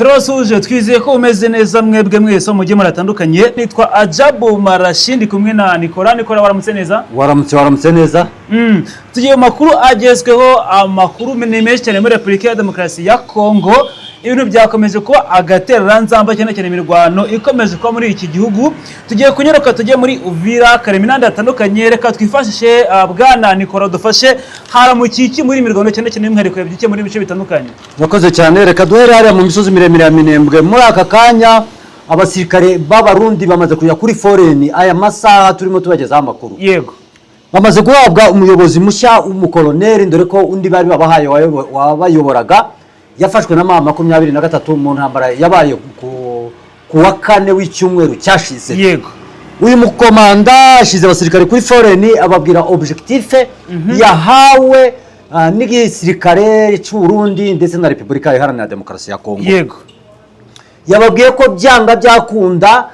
Turasuje twizeye ko umeze neza mwebwe mwese mu gihe muratandukanye. Nitwa Ajabu Marashindi kumwe na Nikora waramutse neza? Waramutse neza. Tugiye makuru agezweho, amakuru menshi cyane muri Republika ya Demokarasi ya Kongo. Ibintu byakomeje kuba agatereranzamba cyane cyane imirwano ikomeje kuba muri iki gihugu. Tugiye kunyeruka tujye muri Uvira Kareminanda atandukanye. Reka twifashishe bwana Nikora dufashe haramukiki muri imirwano cyane cyane imhariko yabyike muri bice bitandukanye. Nakoze cyane, reka duhere hariya mu misozi miremire ya Minembwe. Muri aka kanya abasirikare b'abarundi bamaze kujya kuri foreni aya masaha turimo tubagezaho amakuru. Yego. Bamaze guhabwa umuyobozi mushya w'umukoloneli, ndore ko undi bari babahaye wabayoboraga yafashwe na mama 23 mu ntambara yabaye ku wa kane w'icyumweru cyashize. Yego. Uyu mukomanda ashize abasirikare kuri foreni ababwira objectif yahawe n'igisirikare cy'u Burundi ndetse na Republika Iharanira Demokarasi ya Kongo. Yego. Yababwiye ko byanga byakunda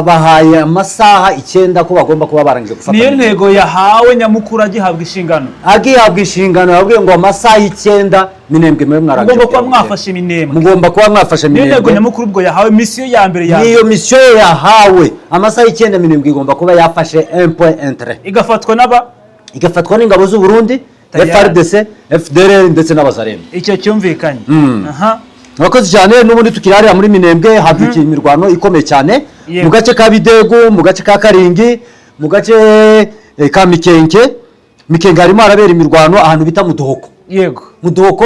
bahaye amasaha 9 ko bagomba kuba barangije gufata. Niyo ntego yahawe nyamukuru agihabwa inshingano. Agihabwa inshingano yabwiye ngo amasaha 9 Minembwe mwe mwarangije. Mugomba kuba mwafashe Minembwe. Mugomba kuba mwafashe Minembwe. Niyo ntego nyamukuru ubwo yahawe mission ya mbere ya. Niyo mission yahawe amasaha 9 Minembwe igomba kuba yafashe 1.3. Igafatwa n'aba? Igafatwa n'ingabo z'u Burundi, FARDC, FDLR ndetse n'abazarembe. Icyo cyumvikanye. Aha. Nakoze cyane n'ubundi tukirarira muri Minembwe hadukiye imirwano ikomeye cyane mu gace ka Bidego, mu gace ka Karingi, mu gace ka Mikenke harimo arabera imirwano ahantu bita Mudohoko. Yego. Mudohoko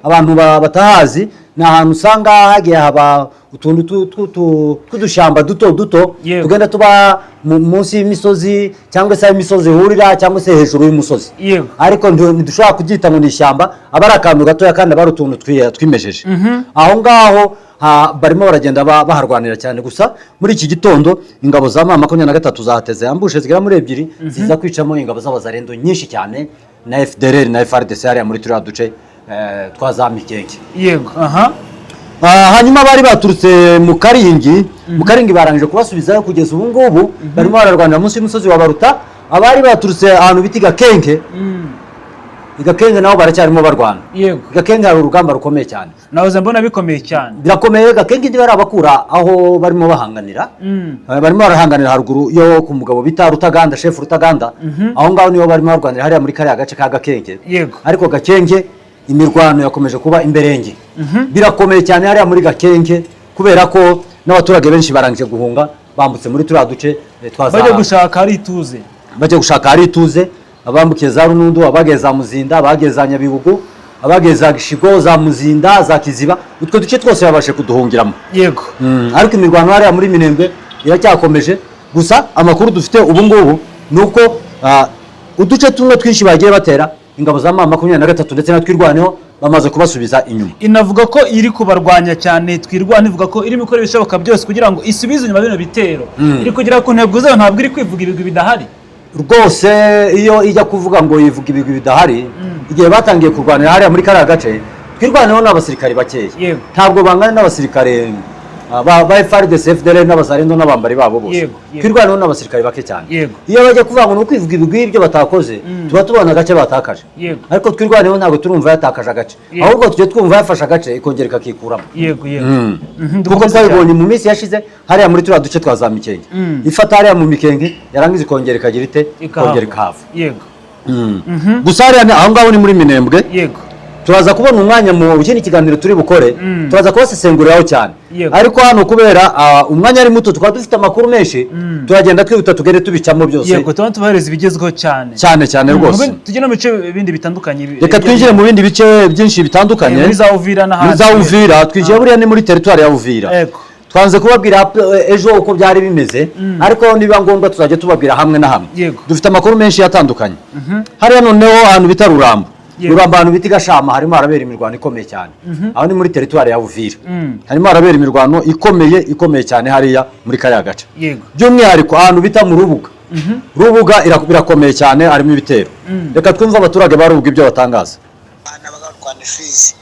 abantu batahazi na ahantu usanga hagiye haba utuntu tw'udushamba duto tugenda tuba munsi y'imisozi cyangwa se imisozi hurira cyangwa se hejuru y'umusozi. Yego. Ariko ntidushobora kubyita mu ishyamba, abari akantu gatoya kandi bari utuntu twimejeje. Aho ngaho barimo baragenda baharwanira cyane, gusa muri iki gitondo ingabo za mama 23 zahateze ambushe zigera muri 2 ziza kwicamo ingabo z'abazarendo nyinshi cyane na FDLR na FARDC hariya muri turiya duce twa Mikenke. Yego. Aha. Hanyuma bari baturutse mu Karingi barangije kubasubizayo kugeza ubu ngubu barimo bararwanira munsi y'umusozi wa Baruta. Abari baturutse ahantu biti Gakenke, Gakenke naho baracyarimo barwana. Yego. Gakenke hari urugamba rukomeye cyane. Nahoze mbona bikomeye cyane. Birakomeye. Gakenke ndi barabakura aho barimo bahanganira. Barimo barahanganira haruguru yo ku mugabo bita Rutaganda, chef Rutaganda. Aho ngaho niyo barimo barwanira hariya muri kariya gace ka Gakenke. Yego. Ariko Gakenke imirwano yakomeje kuba imberenge. Birakomeye cyane hariya muri Gakenke kubera ko n'abaturage benshi barangije guhunga bambutse muri turiya duce twaza. Baje gushaka ari ituze. Baje gushaka ari ituze, abambukiye za Runundu, abageza Muzinda, abageza Nyabibugu, abageza Gishigo, za Muzinda, za Kiziba, utwo duce twose babashe kuduhungiramo. Yego. Ariko imirwano hariya muri Minembwe iracyakomeje. Gusa amakuru dufite ubu ngubu nuko uduce tumwe twinshi bagiye batera ingabo za mama 23 ndetse na twirwaneho bamaze kubasubiza inyuma. Inavuga ko iri kubarwanya cyane, twirwana ivuga ko iri mikore bishoboka byose kugira ngo isubize inyuma bino bitero. Iri kugira ku ntego zayo, ntabwo iri kwivuga ibigwi bidahari. Rwose iyo ijya kuvuga ngo yivuga ibigwi bidahari, igihe batangiye kurwanira hariya muri kariya gace twirwaneho n'abasirikare bakeya. Ntabwo bangana n'abasirikare ba FARDC, FDLR n'abazarendo n'abambari babo bose. Twirwaneho n'abasirikare bake cyane. Iyo bajya kuvuga ngo kwivuga ibigwi ibyo batakoze tuba tubona gace batakaje. Ariko twirwaneho ntabwo turumva yatakaje agace, ahubwo tujye twumva yafasha agace ikongera ikakikuramo. Kuko twabibonye mu minsi yashize hariya muri turiya duce twa za Mikenke. Ifata hariya mu Mikenke yarangiza ikongera ikagira ite ikongera ikava. Gusa hariya aho ngaho ni muri Minembwe. Turaza kubona umwanya mu kindi kiganiro turi bukore, turaza kubasesenguriraho cyane. Ariko hano kubera umwanya ari muto tukaba dufite amakuru menshi, turagenda twihuta tugere tubicamo byose. Yego, tubahereza ibigezweho cyane cyane rwose. Tugena mu bice bindi bitandukanye. Reka twinjire mu bindi bice byinshi bitandukanye. Muri za Uvira n'ahandi. Muri za Uvira twinjiye buriya ni muri territoire ya Uvira. Twanze kubabwira ejo uko byari bimeze, ariko niba ngombwa tuzajya tubabwira hamwe na hamwe. Dufite amakuru menshi yatandukanye. Hariya noneho ahantu bita Rurambo. Abantu biti Gashama harimo arabera imirwano ikomeye cyane. Aho ni muri territoire ya Uvira. Harimo arabera imirwano ikomeye cyane hariya muri kariya gace. By'umwihariko ahantu bita mu Rubuga. Rubuga birakomeye cyane, harimo ibitero. Reka twumve abaturage barubuga ibyo batangaza. N'abagarwana Fizi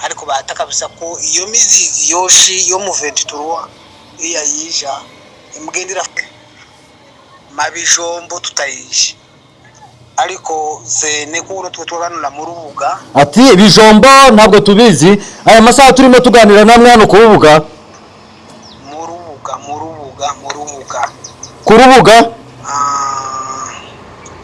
ariko bataka bisa ko iyo mizizi yoshi yo mu 23 iya yija imugendera mabijombo tutayije ariko zene kuko twe tuganura mu rubuga ati ibijombo ntabwo tubizi aya masaha turimo tuganira namwe hano ku rubuga ku rubuga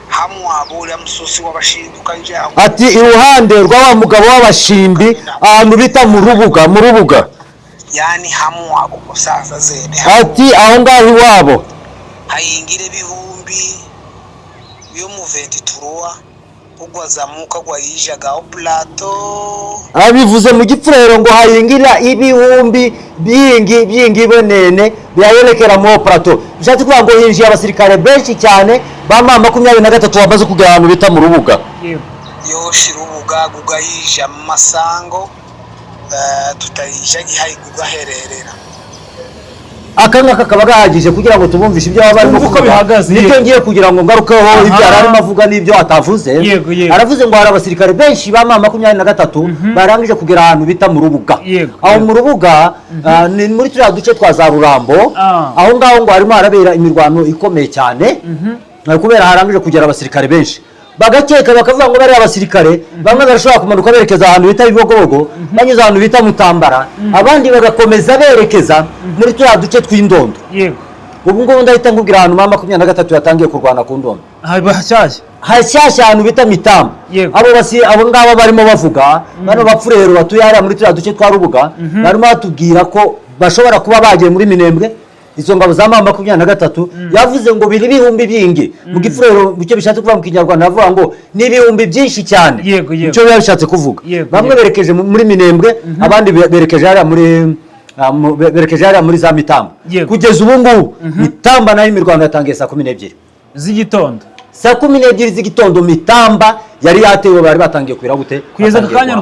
hamwe abura musosi w'abashinduka njyaho ati iruhande rw'aba mugabo w'abashimbi ahantu bita mu rubuga yani hamwe abo musaza zene ati aho ngaho iwabo hayingire bihumbi byo mu 23 ugwazamuka gwayijagaho plateau abivuze mu gipfurero ngo hayingira ibihumbi byingi bonene byayerekera mu plateau bishatse kuvuga ngo hinjiye abasirikare benshi cyane bama 23 bamaze kugera ahantu bita mu rubuga yoshi rubuga gugayija mu masango tutayija gihaye gugahererera akanga kakaba gahagije kugira ngo tubumvishe ibyo baba barimo kuvuga nicyo ngiye kugira ngo ngarukeho ibyo arimo avuga n'ibyo atavuze aravuze ngo hari abasirikare benshi bama 23 barangije kugera ahantu bita mu rubuga aho mu rubuga ni muri turiya duce twa za Rurambo aho ngaho ngo harimo harabera imirwano ikomeye cyane kubera harangije kugera abasirikare benshi bagakeka bakavuga ngo bari abasirikare bamwe barashobora kumanuka berekeza ahantu bita Bibogobogo banyuze ahantu bita Mutambara abandi bagakomeza berekeza muri turiya duce tw'indondo ubu ngubu ndahita nkubwira ahantu 23 yatangiye kurwana ku ndondo hashyashya ahantu bita Mitamba abo ngabo barimo bavuga bano bapfurero batuye hariya muri turiya duce twa Rubuga barimo batubwira ko bashobora kuba bagiye muri Minembwe izo ngabo za 23 yavuze ngo biri bihumbi byingi mu gifurero bucyo bishatse kuvuga mu Kinyarwanda avuga ngo ni bihumbi byinshi cyane cyo yashatse kuvuga bamwe berekeje muri Minembwe abandi berekeje hariya muri za Mitamba kugeza ubu ngubu Mitamba nayo imirwano yatangiye saa 12 z'igitondo saa 12 z'igitondo Mitamba yari yatewe bari batangiye kwira gute kugeza akanya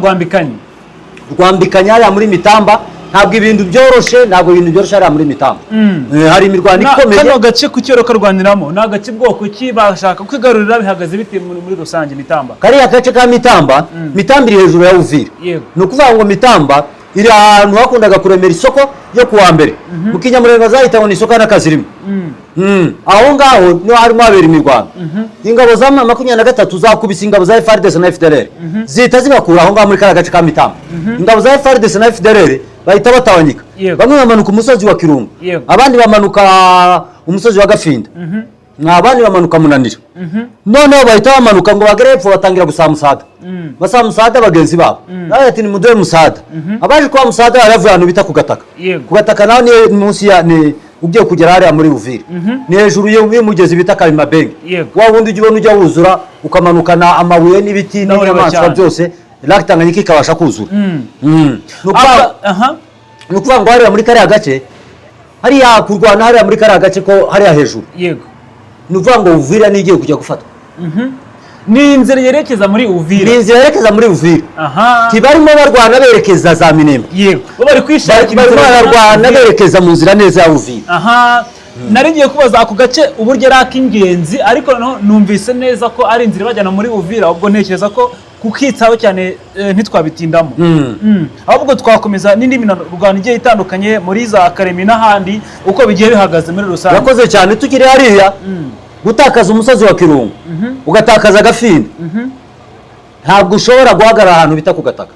rwambikanya hariya muri Mitamba ntabwo ibintu byoroshye ari muri Mitamba hari imirwano ikomeye kano gace ku cyoro karwaniramo na gace bwoko ki bashaka kwigarurira bihagaze bite muri rusange Mitamba kariya gace ka Mitamba iri hejuru ya Uvira no kuvuga ngo Mitamba iri ahantu hakundaga kuremera isoko yo kuwa mbere mu Kinyamurenge zahita ngo isoko n'akazirimo aho ngaho no harimo habera imirwano ingabo za 23 zakubise ingabo za FARDC na FDLR zita zibakura aho ngaho muri kariya gace ka Mitamba ingabo za FARDC na FDLR bahita batawanyika bamwe bamanuka umusozi wa Kirungu abandi bamanuka umusozi wa Gafinda abandi bamanuka Munanira noneho bahita bamanuka ngo bagere hepfo batangira gusaba musada basaba musada bagenzi babo ati ni mudoye musada abaje kwa musada baravuye ahantu bita ku gataka naho ni munsi ya ni ugiye kugera hariya muri Uvira ni hejuru y'umugezi bita Karimabenge wa wundi ujya ubona ujya wuzura ukamanukana amabuye n'ibiti n'inyamaswa byose Lac Tanganyika ikabasha kuzura nukuvuga ngo hariya muri kariya gace hariya kurwana hariya muri kariya gace ko hariya hejuru nukuvuga ngo Uvira nigiye kujya gufatwa ni inzira yerekeza muri Uvira tibarimo barwana berekeza za Minembwe bari kwishakira barwana berekeza mu nzira neza ya Uvira narigiye kubaza ako gace uburyo rakingenzi ariko numvise neza ko ari inzira bajyana muri Uvira ubwo ntekereza ko kukitsaho cyane ntitwabitindamo ahubwo twakomeza n'indi mirwano igiye itandukanye muri za Karemi n'ahandi uko bigiye bihagaze muri rusange yakoze cyane tukiri hariya gutakaza umusozi wa Kirungu ugatakaza Gafinda ntabwo ushobora guhagarara ahantu bita ku gataka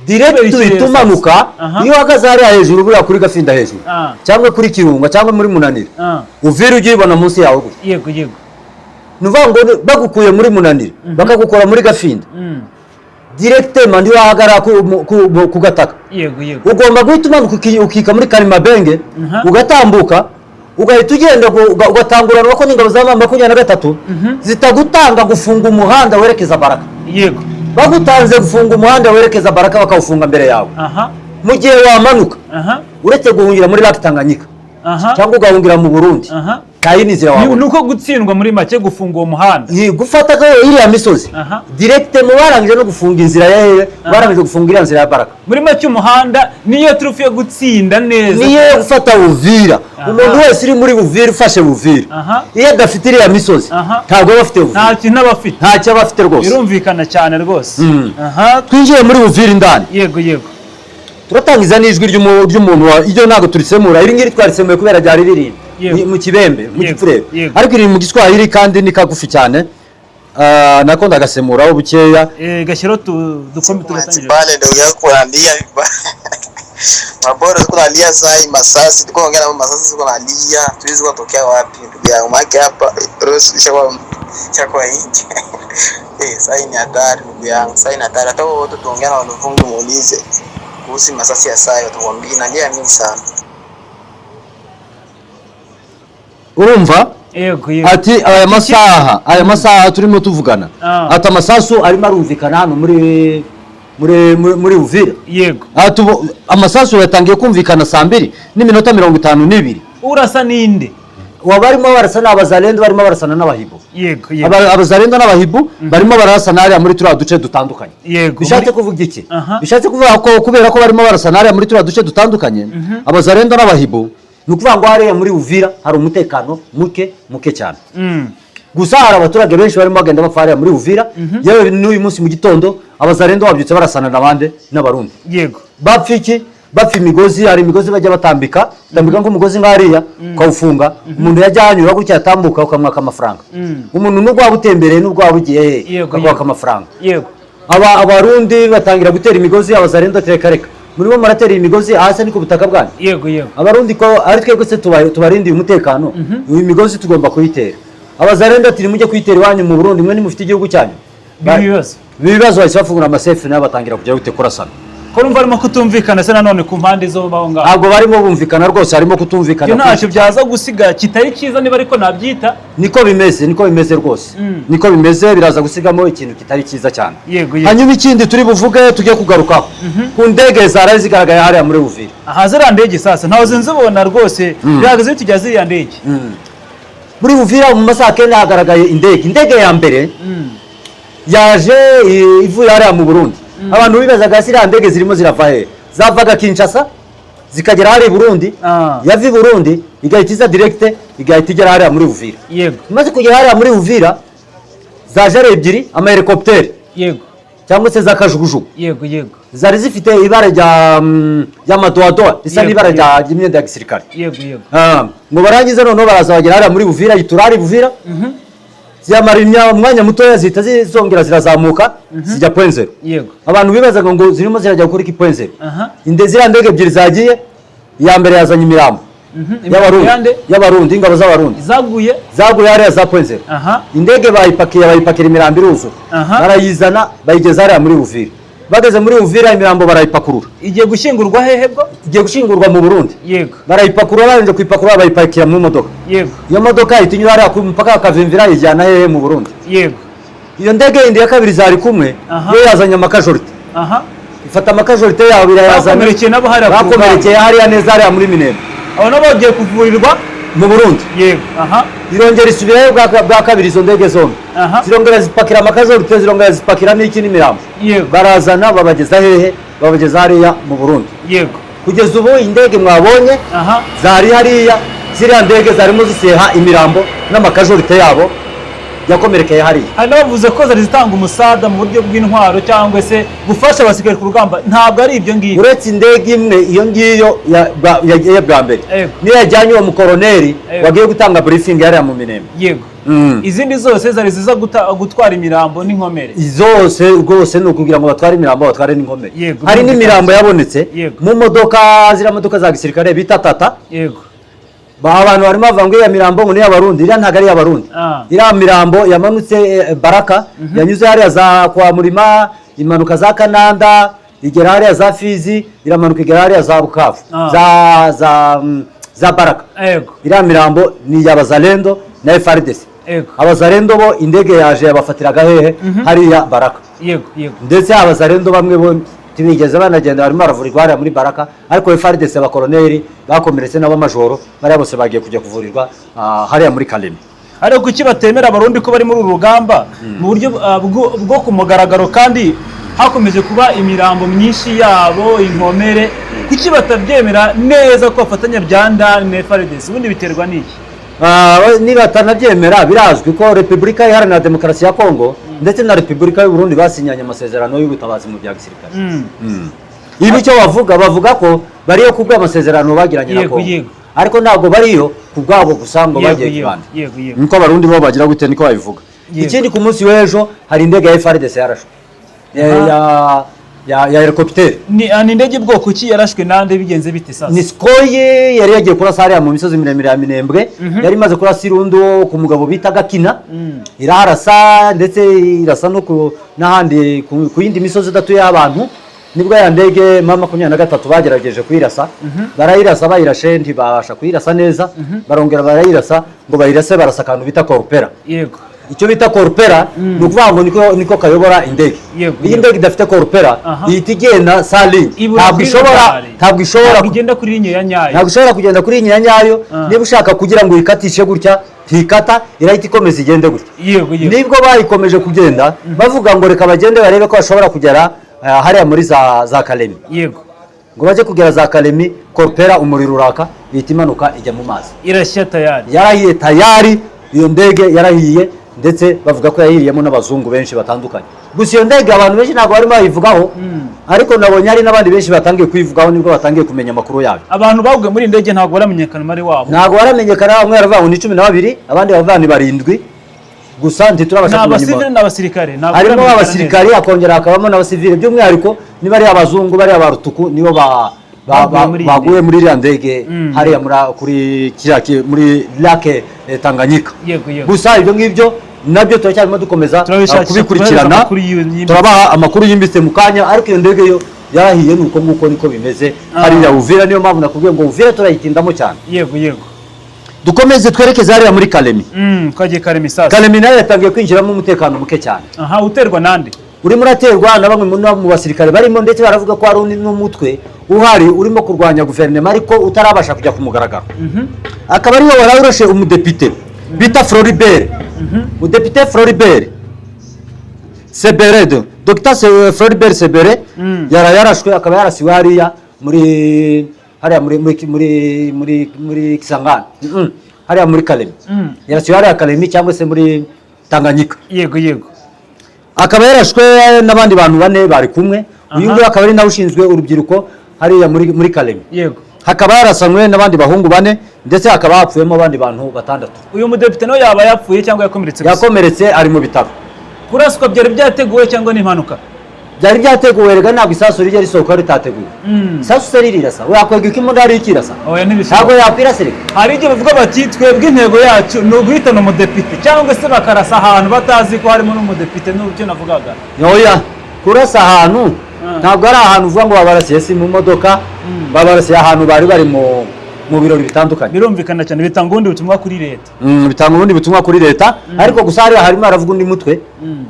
direct bitumanuka iyo uhagaze hariya hejuru buriya kuri Gafinda hejuru cyangwa kuri Kirungu cyangwa muri Munanira Uvira ugiye ibona munsi yawe yego nuvuga ngo bagukuye muri Munanira bakagukora muri Gafinda directement ndi wahagara ku gataka ugomba guhita umanuka ukika muri Karimabenge ugatambuka ugahita ugenda ugatangurana ko n'ingabo za 23 zitagutanga gufunga umuhanda werekeza Baraka bagutanze gufunga umuhanda werekeza Baraka bakawufunga mbere yawe mu gihe wamanuka uretse guhungira muri Lac Tanganyika cyangwa ugahungira mu Burundi kayinizira wawe nuko gutsindwa muri make gufunga uwo muhanda gufata ko iriya misozi direct mu barangije no gufunga inzira yawe barangije gufunga iriya nzira ya Baraka muri make umuhanda niyo trufe yo gutsinda neza niyo gufata Uvira umuntu wese uri muri Uvira ufashe Uvira iyo adafite iriya misozi ntabwo bafite Uvira nta cyo bafite rwose birumvikana cyane rwose twinjiye muri Uvira indani yego turatangiza n'ijwi ry'umuntu iyo ntago turisemura iri ngiri twarisemuye kubera ryari ririnda mu kibembe mu gipfurebe Yego. ariko iri mu giswahili kandi ni kagufi cyane nako ndagasemuraho bukeya gashyiro dukombe tugatangire bale ndio kuandia mabora kunalia sai masasi tuko ongea na masasi tuko nalia tuwezi kutokea wapi ndugu yangu maki hapa Rose chakwa nje sai ni hatari ndugu yangu sai ni hatari hata wote tuongea na wanafunzi muulize kuhusu masasi ya sai watakwambia nalia mingi sana urumva ati aya masaha turimo tuvugana ati amasasu arimo arumvikana hano muri Uvira yego amasasu yatangiye kumvikana saa 2:52 urasa ninde wabarimo barasa n'abazalendo barimo barasana n'abahibu yego abazalendo n'abahibu barimo barasana hariya muri turiya duce dutandukanye bishatse kuvuga iki bishatse kuvuga ko kubera ko barimo barasana hariya muri turiya duce dutandukanye abazalendo n'abahibu nukuvuga ngo hariya muri Uvira hari umutekano muke cyane gusa hari abaturage benshi barimo bagenda bapfa hariya muri Uvira yewe n'uyu munsi mu gitondo abazalendo babyutse barasana n'abande n'abarundi yego bapfa imigozi hari imigozi bajya batambika nk'umugozi nk'ariya ukawufunga umuntu yajya hanyura gutya yatambuka ukamwaka amafaranga umuntu nubwo waba utembereye nubwo waba ugiye ukamwaka amafaranga abarundi batangira gutera imigozi abazalendo reka murimo muratera imigozi hasi ni ku butaka bwanyu yego abarundi ko ari twebwe se tubarindiye umutekano uyu migozi tugomba kuyitera abazalendo ati nimujye kuyitera iwanyu mu Burundi mwe nimufite igihugu cyanyu bibazo bahise bafungura amasefu nayo batangira kujya gute kurasana ko numva arimo kutumvikana se nanone ku mpande zo baho ngaho ntabwo barimo bumvikana rwose harimo kutumvikana ntacyo byaza gusiga kitari cyiza niba ariko nabyita niko bimeze rwose niko bimeze biraza gusigamo ikintu kitari cyiza cyane hanyuma ikindi turi buvuge tujye kugarukaho ku ndege zaraye zigaragaye hariya muri Uvira ziriya ndege sasa ntawe zinzibona rwose bihagaze bitujya ziriya ndege muri Uvira mu masaha kenda hagaragaye indege ya mbere yaje ivuye hariya mu Burundi abantu bibazaga ziriya ndege zirimo zirava he zavaga Kinshasa zikagera hariya Burundi yava i Burundi igahita iza direct igahita igera hariya muri Uvira imaze kugera hariya muri Uvira zaje ari ebyiri ama helicopter cyangwa se za kajugujugu zari zifite ibara rya madoadoa isa n'ibara ry'imyenda ya gisirikare ngo barangize noneho baraza bagera hariya muri Uvira yiturari Uvira ziyamara umwanya mutoya zihita zizongera zirazamuka zijya point zero abantu bibazaga ngo zirimo zirajya gukora iki point zero ziriya ndege ebyiri zagiye iya mbere yazanye imirambo y'abarundi ingabo z'abarundi zaguye hariya za point zero indege bayipakira imirambo iruzura barayizana bayigeza hariya muri Uvira bageze muri Uvira imirambo barayipakurura igiye gushyingurwa hehe bwo igiye gushyingurwa mu Burundi barayipakurura barangije kuyipakurura bayipakira mu modoka iyo modoka ihita inyura hariya ku mupaka bakavimvira ijyana hehe mu Burundi iyo ndege yindi ya kabiri zari kumwe yo yazanye amakajorite ifata amakajorite yabo irayazana bakomerekeye hariya neza hariya muri Minembwe abo nabo bagiye kuvurirwa mu Burundi irongera isubirayo bwa kabiri izo ndege zombi zirongera zipakira amakajorite zirongera zipakira n'iki n'imirambo barazana babageza hehe babageza hariya mu Burundi kugeza ubu indege mwabonye zari hariya ziriya ndege zarimo ziseha imirambo n'amakajorite yabo yakomerekeye hariya hari n'abavuze ko zari zitanga umusada mu buryo bw'intwaro cyangwa se gufasha abasirikare ku rugamba ntabwo ari ibyo ngibyo uretse indege imwe iyo ngiyo yagiye bwa mbere niyo yajyanye uwo mukoroneri wagiye gutanga briefing hariya mu Minembwe izindi zose zari ziza gutwara imirambo n'inkomere zose rwose ni ukugira ngo batware imirambo batware n'inkomere hari n'imirambo yabonetse mu modoka ziriya modoka za gisirikare bita tata abantu barimo bavuga ngo iya mirambo ngo ni iy'abarundi iriya ntabwo ari iy'abarundi iriya mirambo yamanutse Baraka yanyuze hariya za kwa Murima imanuka za Kananda igera hariya za Fizi iramanuka igera hariya za Bukavu za Baraka iriya mirambo ni iy'abazalendo na FARDC abazalendo bo indege yaje yabafatiraga hehe hariya Baraka ndetse abazalendo bamwe bo tibigeze banagenda barimo baravurirwa hariya muri Baraka ariko FARDC abakoroneri bakomeretse n'abamajoro bari bose bagiye kujya kuvurirwa hariya muri Kalemi ariko kuki batemera abarundi ko bari muri uru rugamba mu buryo bwo ku mugaragaro kandi hakomeje kuba imirambo myinshi yabo inkomere kuki batabyemera neza ko bafatanya bya ndani na FARDC ubundi biterwa n'iki niba batanabyemera birazwi ko Repubulika Iharanira Demokarasi ya Kongo ndetse na Repubulika y'u Burundi basinyanye amasezerano y'ubutabazi mu bya gisirikare ibi cyo bavuga ko bariyo kubwa amasezerano bagiranye na Kongo ariko ntabwo bariyo ku bwabo gusa ngo bagiye kibanda niko abarundi bo bagira gute niko babivuga. Ikindi ku munsi w'ejo hari indege ya FARDC yarashwe ya helicopter. Ni indege bwoko ki yarashwe nande bigenze bite sasa? Ni Skoye yari yagiye kurasa hariya mu misozi miremire ya Minembwe, yari imaze kurasa irundo ku mugabo bita Gakina, iraharasa ndetse irasa no n'ahandi ku yindi misozi idatuye abantu. Nibwo ya ndege mama 23 bagerageje kuyirasa, barayirasa bayirashe ntibabasha kuyirasa neza, barongera barayirasa ngo bayirase barasa kantu bita korpera. Yego. Icyo bita korpera ni ukuvuga ngo niko kayobora indege. Iyi ndege idafite korpera ihita igenda saline, ntabwo ishobora kugenda kuri linye ya nyayo, ntabwo ishobora kugenda kuri linye ya nyayo. Niba ushaka kugira ngo ikatishe gutya ntikata, irahita ikomeza igende gutya. Nibwo bayikomeje kugenda bavuga ngo reka bagende barebe ko bashobora kugera hariya muri za Kalemi. Yego. Ngo baje kugera za Kalemi, korpera umuriro uraka ihita imanuka ijya mu mazi. Irashya tayari. Yarahiye tayari, iyo ndege yarahiye, ndetse bavuga ko yahiriyemo n'abazungu benshi batandukanye. Gusa iyo ndege abantu benshi ntabwo barimo bayivugaho, ariko nabonye hari n'abandi benshi batangiye kuyivugaho, nibwo batangiye kumenya amakuru yayo. Abantu baguye muri indege ntabwo baramenyekana mari wabo. Ntabwo baramenyekana, bamwe baravuga ngo ni 12, abandi bavuga ni 7. Gusa ntiturabasha kumenya. N'abasivile n'abasirikare ntabwo harimo abasirikare, akongera akabamo n'abasivile, by'umwihariko niba ari abazungu bari abarutuku nibo baguye muri iriya ndege hariya kuri muri lake Tanganyika. Gusa ibyo ngibyo nabyo turacyarimo dukomeza kubikurikirana, turabaha amakuru yimbitse mu kanya, ariko iyo ndege yo yarahiye nuko nguko niko bimeze hariya Uvira. Niyo mpamvu nakubwiye ngo Uvira turayitindamo cyane. Yego. Dukomeze twerekeze hariya muri Kalemi. Twagiye Kalemi sasa. Kalemi nayo yatangiye kwinjiramo umutekano muke cyane. Uterwa nande? Urimo uraterwa na bamwe mu basirikare barimo, ndetse baravuga ko hari n'umutwe uhari urimo kurwanya guverinoma ariko utarabasha kujya ku mugaragaro. Akaba ariyo wararushe umudepite bita Floribert. Udepite Floribert Sebere, Dr. Floribert Sebere yarashwe, akaba yarasiwe hariya muri Kisangani, hariya muri Kalemi. Yarasiwe hariya Kalemi cyangwa se muri Tanganyika. Yego. Akaba yarashwe n'abandi bantu 4 bari kumwe. Uyu nguyu akaba ari nawe ushinzwe urubyiruko hariya muri Kalemi. Yego. Hakaba yarasanwe n'abandi bahungu 4, ndetse hakaba hapfuyemo abandi bantu 6. Uyu mudepite no yaba yapfuye cyangwa yakomeretse? Yakomeretse, ari mu bitaro. Kuraswa byari byateguwe cyangwa ni impanuka? Byari byateguwe, rega ntabwo isasu rijya risohoka ritateguwe. Isasu se ririrasa, wakwega ikimondo hari ikirasa? Ntabwo yakwirasa rega. Hari igihe bavuga bati twebwe intego yacu ni uguhitana umudepite, cyangwa se bakarasa ahantu batazi ko harimo n'umudepite. N'ubyo navugaga. Oya, kurasa ahantu ntabwo ari ahantu uvuga ngo babarasiye si mu modoka, babarasiye ahantu bari mu birori bitandukanye. Birumvikana cyane, bitanga ubundi butumwa kuri leta. Bitanga ubundi butumwa kuri leta, ariko gusa harimo aravuga undi mutwe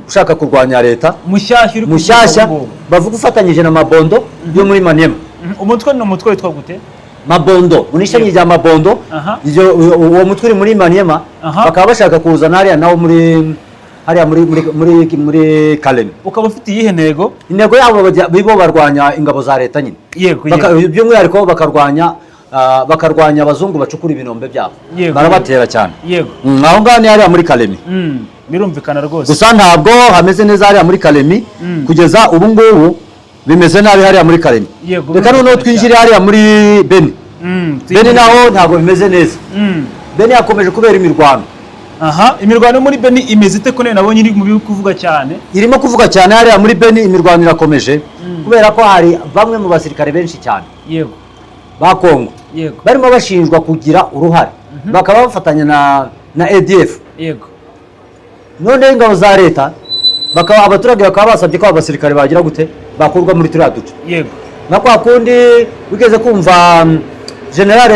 ushaka kurwanya leta mushyashya, bavuga ufatanyije na Mabondo yo muri Maniema. Umutwe ni umutwe witwa gute? Mabondo, unishanye rya Mabondo. Uwo mutwe uri muri Maniema, bakaba bashaka kuzana hariya nawo muri Kalemi. Ukaba ufite iyihe ntego? Intego yabo bibo barwanya ingabo za leta nyine. By'umwihariko bakarwanya abazungu bacukura ibinombe byabo, barabatera cyane. Aho ngaho ni hariya muri Kalemi. Birumvikana rwose. Gusa ntabwo hameze neza hariya muri Kalemi, kugeza ubu ngubu bimeze nabi hariya muri Kalemi. Reka noneho twinjire hariya muri Beni. Beni naho ntabwo bimeze neza. Beni yakomeje kubera imirwano. Imirwano muri Beni imeze ite? Ko nabonye iri mu kuvuga cyane. Irimo kuvuga cyane hariya muri Beni, imirwano irakomeje kubera ko hari bamwe mu basirikare benshi cyane ba Kongo barimo bashinjwa kugira uruhare, bakaba bafatanya na ADF. None ingabo za leta abaturage bakaba basabye ko abasirikare bagira gute bakurwa muri turiya duce. Na kwa kundi wigeze kumva General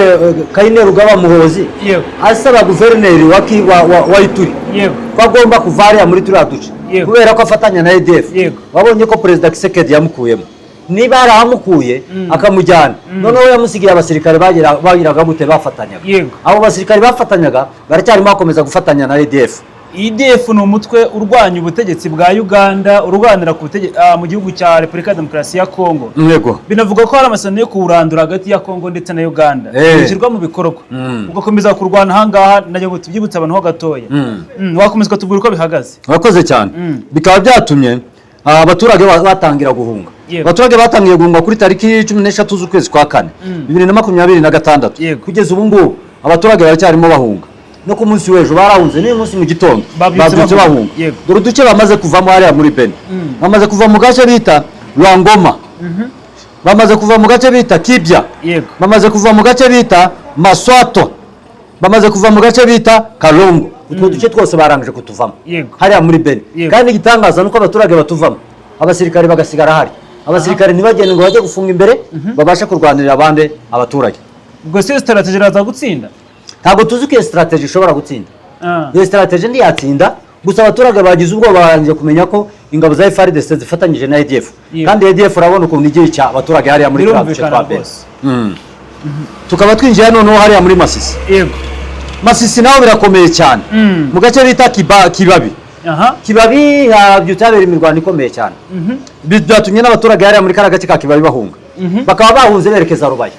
Kayine Rugaba Muhozi asaba guverineri wa Ituri ko agomba kuva hariya muri turiya duce kubera ko afatanya na ADF. Wabonye ko Perezida Kisekedi yamukuyemo. Niba yarahamukuye akamujyana, noneho yamusigiye abasirikare bagiraga gute bafatanyaga. Abo basirikare bafatanyaga baracyarimo bakomeza gufatanya na ADF. EDF ni umutwe urwanya ubutegetsi bwa Uganda, urwanira ku mu gihugu cya Repubulika ya Demokarasi ya Kongo. Binavuga ko hari amasezerano yo kurandura hagati ya Kongo ndetse na Uganda bishyirwa mu bikorwa, ugakomeza kurwana ahangaha. Najya ngo tubyibutse abantu ho gatoya. Wakomeza tubwira uko bihagaze. Wakoze cyane. Bikaba byatumye abaturage batangira guhunga. abaturage batangiye guhunga kuri tariki 13 z'ukwezi kwa 4 2026 kugeza ubu ngubu abaturage baracyarimo bahunga no ku munsi w'ejo barahunze ni munsi mu gitondo babyutse bahunga dore uduce bamaze kuvamo hariya muri Beni bamaze kuva mu gace bita Rwangoma bamaze kuva mu gace bita Kibya bamaze kuva mu gace bita Maswato bamaze kuva mu gace bita Kalongo utwo duce twose barangije kutuvamo hariya muri Beni kandi igitangaza nuko abaturage batuvamo abasirikare bagasigara hari abasirikare ntibagende ngo bajye gufunga imbere babashe kurwanirira abandi abaturage ubwo se strategy raza gutsinda ntabwo tuzi ko iyo strategy ishobora gutsinda iyo strategy ndi yatsinda gusa abaturage bagize ubwo barangije kumenya ko ingabo za FARDC zifatanyije na ADF kandi ADF urabona ukuntu igiye cya abaturage hariya muri Kabuce kwa Beni tukaba twinjiye noneho hariya muri Masisi Masisi naho birakomeye cyane mu gace bita Kibabi Kibabi byutabera imirwano ikomeye cyane byatumye n'abaturage hariya muri karagace ka Kibabi bahunga bakaba bahunze berekeza Rubaya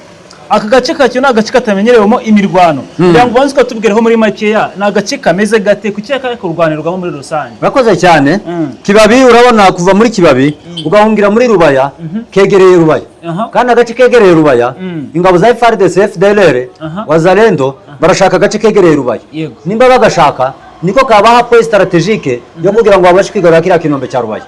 aka gace kacyo ni agace katamenyerewemo imirwano kugira ngo banze tubwireho muri makeya ni agace kameze gate ku cyaka kurwanirwamo muri rusange urakoze cyane Kibabi urabona kuva muri Kibabi ugahungira muri Rubaya kegereye Rubaya kandi agace kegereye Rubaya ingabo za FARDC FDLR Wazalendo barashaka agace kegereye Rubaya nimba bagashaka niko kabaha point strategique yo kugira ngo babashe kwigarura kira kinombe cya Rubaya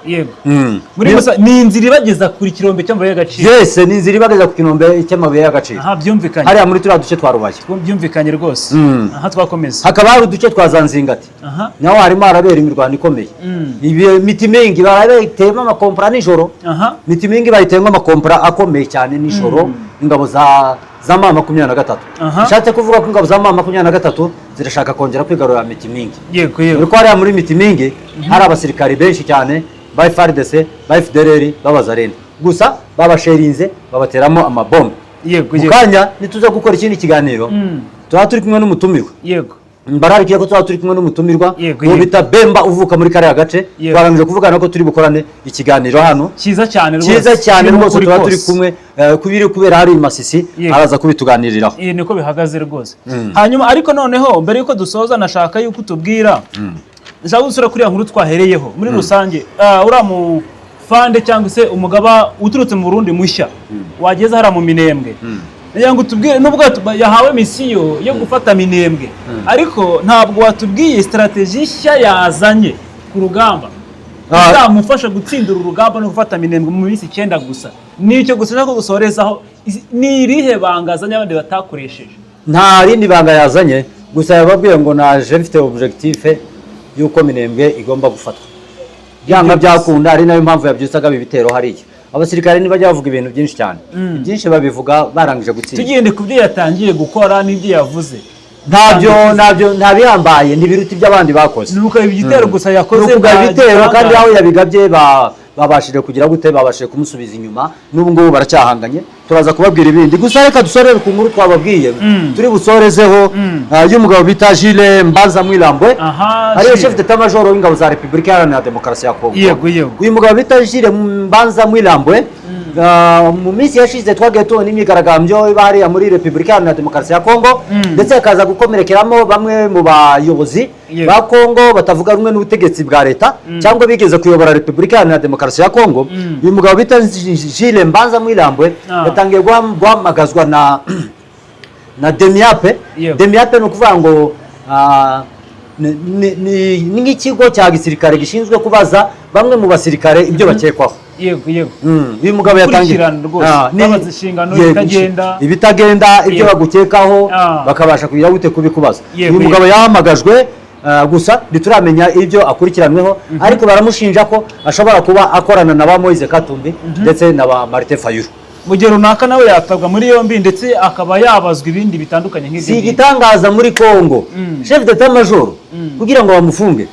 muri musa ni inzira ibageza kuri kirombe cy'amabuye y'agaciro yes ni inzira ibageza ku kinombe cy'amabuye y'agaciro byumvikanye hariya muri turiya duce twa Rubaya byumvikanye rwose twakomeza hakaba hari uduce twa Zanzingati naho harimo harabera imirwano ikomeye mitimingi barabiteyemo amakompra nijoro mitimingi bayiteyemo amakompra akomeye cyane nijoro ingabo za mama 23 ishatse kuvuga ko ingabo za mama 23 zirashaka kongera kwigarura mitimingi uriko hariya muri mitimingi hari abasirikari benshi cyane ba FARDC ba FDLR babazarenda gusa babasherinze babateramo amabombe mukanya nituza gukora ikindi kiganiro tuba turi kumwe n'umutumirwa mbararikiye ko tuba turi kumwe n'umutumirwa uwo bita Bemba uvuka muri kariya gace twarangije kuvugana ko turi bukorane ikiganiro hano cyiza cyane rwose tuba turi kumwe kubiri kubera hari Masisi araza kubituganiriraho niko bihagaze rwose hanyuma ariko noneho mbere yuko dusoza nashaka yuko tubwira nshaka gusura kuri nkuru twahereyeho muri rusange ura mu fande cyangwa se umugaba uturutse mu Burundi mushya wageze hara mu Minembwe yango tubwire nubwo yahawe misiyo yo gufata Minembwe ariko ntabwo watubwiye strategy nshya yazanye ku rugamba zamufasha gutsindira urugamba no gufata Minembwe mu minsi 9 gusa nicyo gusa nako gusorezaho ni irihe bangazanye abandi batakoresheje nta rindi banga yazanye gusa yababwiye ngo naje mfite objectif yuko Minembwe igomba gufatwa byanga byakunda ari nayo mpamvu yabyusaga bibitero hariya abasirikare nibajya bavuga ibintu byinshi cyane byinshi babivuga barangije gutsinda tugende kubyo yatangiye gukora n'ibyo yavuze ntabyo ntabihambaye ntibiruti by'abandi bakoze nuko ibitero gusa yakoze ibitero kandi aho yabigabye babashije kugira gute babashije kumusubiza inyuma n'ubu ngubu baracyahanganye turaza kubabwira ibindi gusa reka dusorere ku nkuru twababwiye turi busorezeho y'umugabo bita Jules Mbanza Mwilambwe ari chef d'état major w'ingabo za Republika Iharanira Demokarasi ya Kongo uyu mugabo bita Jules Mbanza Mwilambwe mu minsi yashize twagiye tubona imyigaragambyo iba hariya muri Republika Iharanira Demokarasi ya Kongo ndetse akaza gukomerekeramo bamwe mu bayobozi ba Kongo batavuga rumwe n'ubutegetsi bwa leta cyangwa bigeze kuyobora Republika Iharanira Demokarasi ya Kongo uyu mugabo bita Jules Mbanza Mwilambwe yatangiye guhamagazwa na Demiape Demiape no kuvuga ngo ni nk'ikigo cya gisirikare gishinzwe kubaza bamwe mu basirikare ibyo bakekwaho uyu mugabo yatangiye ibitagenda ibyo bagukekaho bakabasha kugira gute kubikubaza uyu mugabo yahamagajwe gusa ntituramenya ibyo akurikiranweho ariko baramushinja ko ashobora kuba akorana na ba Moise Katumbi ndetse na ba Martin Fayulu mu gihe runaka nawe yatabwa muri yombi ndetse akaba yabazwa ibindi bitandukanye nk'ibyo si igitangaza muri Kongo chef d'état major kugira ngo bamufunge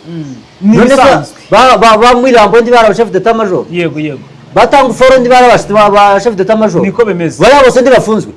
ba Mwilambo ndi bara chef d'état major batanga uforo ndi bara ba chef d'état major niko bemeze baya bose ndi bafunzwe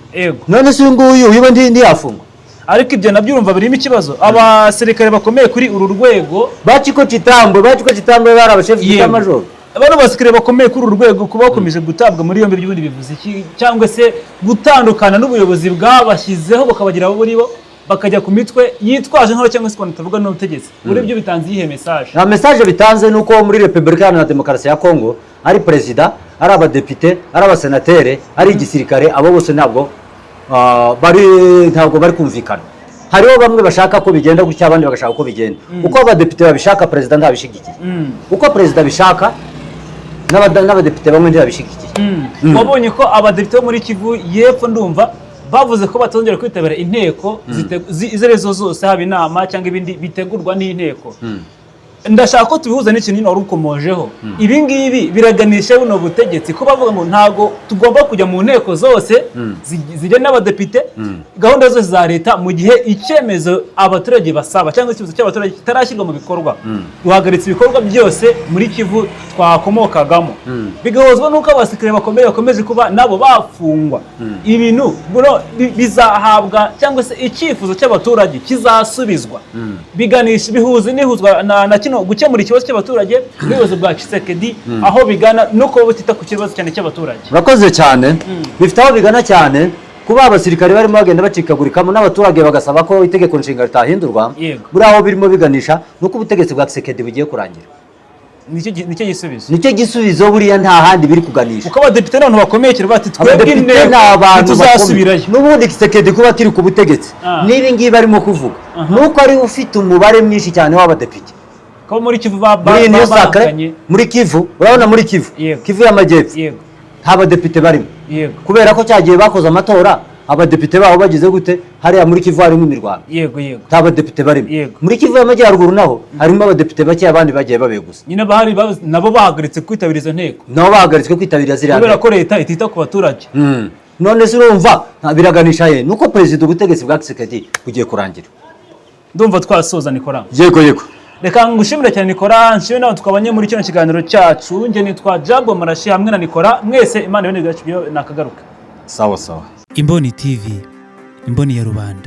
none si nguyu yiwe ndi yafungwa ariko ibyo nabyo urumva birimo ikibazo abasirikare bakomeye kuri uru rwego baciko kitambwe bara ba chef d'état major abantu basikire bakomeye kuri uru rwego kuba bakomeje gutabwa muri yombi by'ubundi bivuze iki cyangwa se gutandukana n'ubuyobozi bwabashyizeho bakabagira abo buri bo bakajya ku mitwe yitwaje nk'aho cyangwa se kwanditavuga n'ubutegetsi urebye bitanze iyihe message na message bitanze nuko muri Republika Iharanira Demokarasi ya Kongo ari president ari abadepite ari abasenateri ari igisirikare abo bose ntabwo bari kumvikana. Hariho bamwe bashaka ko bigenda gutya abandi bagashaka ko bigenda uko abadepite babishaka perezida ntabishigikiye uko perezida bishaka n'abadepite bamwe ntibabishigikiye. Wabonye ko abadepite bo muri Kivu y'Epfo ndumva bavuze ko batongera kwitabira inteko izo zose haba inama cyangwa ibindi bitegurwa n'inteko. Ndashaka ko tubihuza n'ikintu wari ukomojeho. Ibi ngibi biraganisha buno butegetsi ko bavuga ngo ntago tugomba kujya mu nteko zose zigena n'abadepite gahunda zose za leta mu gihe icyemezo abaturage basaba cyangwa icyemezo cy'abaturage kitarashyirwa mu bikorwa. Duhagaritse ibikorwa byose muri Kivu twakomokagamo. Bigahozwa nuko abasirikare bakomeje kuba nabo bafungwa. Ibintu bizahabwa cyangwa se icyifuzo cy'abaturage kizasubizwa. Biganisha bihuzwa na kino gukemura ikibazo cy'abaturage n'ibibazo bwa Tshisekedi aho bigana no kuba butita ku kibazo cyane cy'abaturage. Urakoze cyane. Bifite aho bigana cyane kuba abasirikare barimo bagenda bacikagurikamo n'abaturage bagasaba ko itegeko nshinga ritahindurwa. Buri aho birimo biganisha nuko ubutegetsi bwa Tshisekedi bugiye kurangira. Nicyo gisubizo. Nicyo gisubizo buriya nta handi biri kuganisha. Uko abadepite n'abantu bakomeye cyane bati twebwe inteko tuzasubirayo. N'ubundi Tshisekedi kuba kiri ku butegetsi n'ibi ngibi barimo kuvuga nuko ari ufite umubare mwinshi cyane w'abadepite. Ko muri Kivu muri Kivu urabona muri Kivu y'Amajyepfo nta badepite barimo kubera ko cyagiye bakoze amatora abadepite baho bagize gute hariya muri Kivu harimo imirwano nta badepite barimo. Muri Kivu y'Amajyaruguru naho harimo abadepite bake abandi bagiye babeguza nyine bahari nabo bahagaritse kwitabira izo nteko ziriya kubera ko leta itita ku baturage. None se urumva biraganisha he nuko perezida ubutegetsi bwa Tshisekedi bugiye kurangira. Ndumva twasoza Nikora. Yego reka ngushimire cyane Nikora, nshimire nawe tukabanye muri kino kiganiro cyacu. Nge nitwa Jabo Marashi hamwe na Nikora, mwese Imana ibone gacu nakagaruka. Sawa. Imboni TV, imboni ya rubanda.